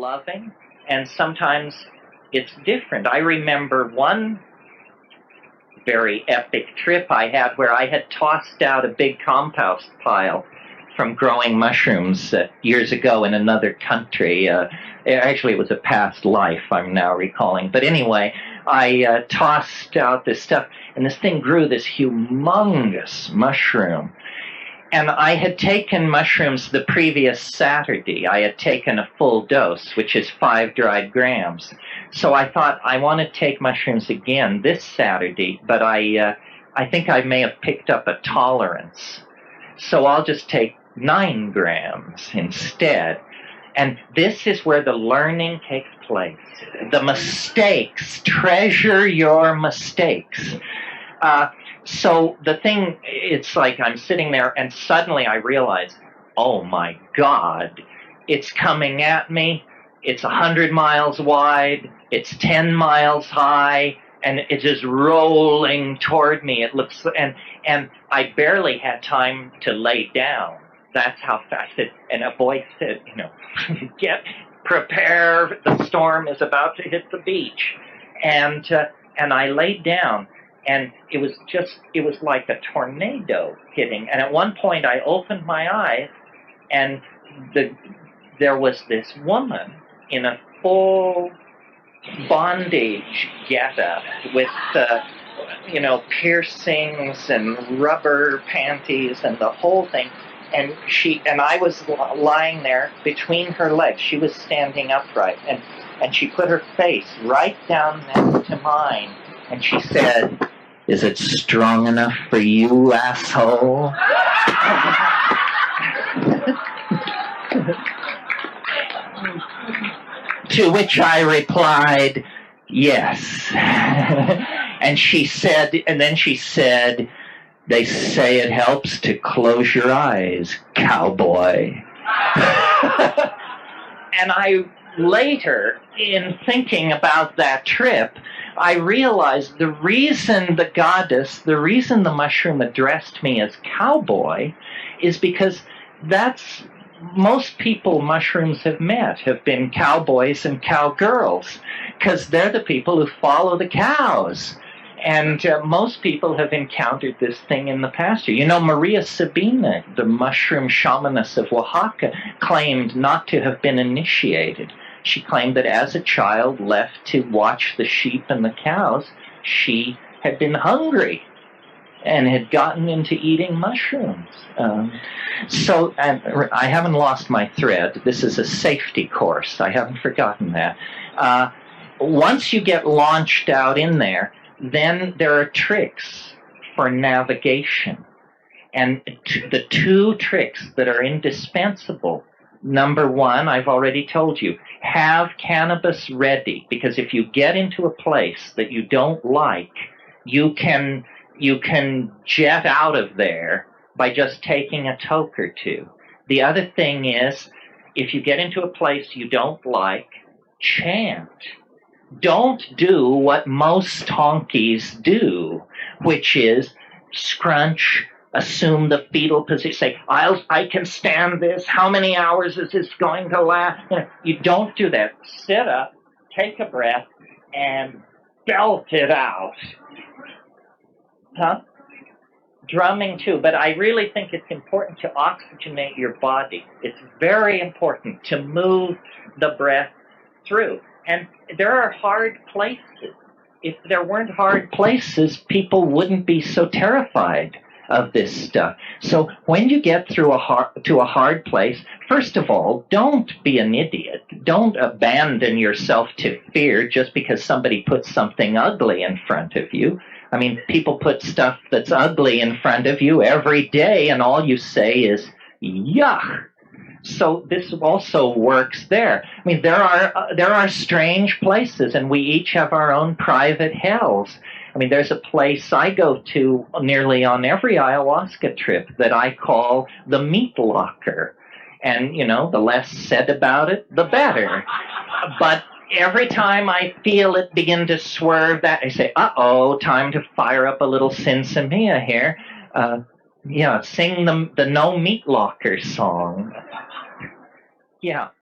loving, and sometimes it's different. I remember one very epic trip I had where I had tossed out a big compost pile from growing mushrooms years ago in another country. Actually, it was a past life, I'm now recalling. But anyway, I tossed out this stuff, and this thing grew, this humongous mushroom. And I had taken mushrooms the previous Saturday. I had taken a full dose, which is 5 dried grams. So I thought, I want to take mushrooms again this Saturday, but I think I may have picked up a tolerance. So I'll just take 9 grams instead. And this is where the learning takes place. The mistakes. Treasure your mistakes. So the thing, it's like I'm sitting there and suddenly I realize, oh my God, it's coming at me. It's 100 miles wide. It's 10 miles high. And it's just rolling toward me. It looks, and I barely had time to lay down. That's how fast it, and a voice said, you know, prepare, the storm is about to hit the beach. And I laid down, and it was like a tornado hitting. And at one point I opened my eyes, and there was this woman in a full bondage getup with piercings and rubber panties and the whole thing, and I was lying there between her legs. She was standing upright, and she put her face right down next to mine, and she said, "Is it strong enough for you, asshole?" To which I replied, yes. And then she said, "They say it helps to close your eyes, cowboy." And I later, in thinking about that trip, I realized the reason the mushroom addressed me as cowboy is because that's most people mushrooms have met have been cowboys and cowgirls, because they're the people who follow the cows. And most people have encountered this thing in the pasture. You know, Maria Sabina, the mushroom shamaness of Oaxaca, claimed not to have been initiated. She claimed that as a child left to watch the sheep and the cows, she had been hungry and had gotten into eating mushrooms. So I haven't lost my thread. This is a safety course. I haven't forgotten that. Once you get launched out in there, then there are tricks for navigation. And the 2 tricks that are indispensable. Number 1, I've already told you, have cannabis ready, because if you get into a place that you don't like, you can jet out of there by just taking a toke or 2. The other thing is, if you get into a place you don't like, chant. Don't do what most honkies do, which is scrunch, assume the fetal position, say, I can stand this, how many hours is this going to last? You don't do that. Sit up, take a breath, and belt it out. Huh? Drumming too, but I really think it's important to oxygenate your body. It's very important to move the breath through. And there are hard places. If there weren't hard places, people wouldn't be so terrified of this stuff. So when you get to a hard place, first of all, don't be an idiot. Don't abandon yourself to fear just because somebody puts something ugly in front of you. I mean, people put stuff that's ugly in front of you every day, and all you say is, yuck. So this also works there. I mean, there are strange places, and we each have our own private hells. I mean, there's a place I go to nearly on every ayahuasca trip that I call the meat locker. And, the less said about it, the better. But every time I feel it begin to swerve, that I say, uh-oh, time to fire up a little sinsemilla here. Sing the No Meat Locker song. Yeah.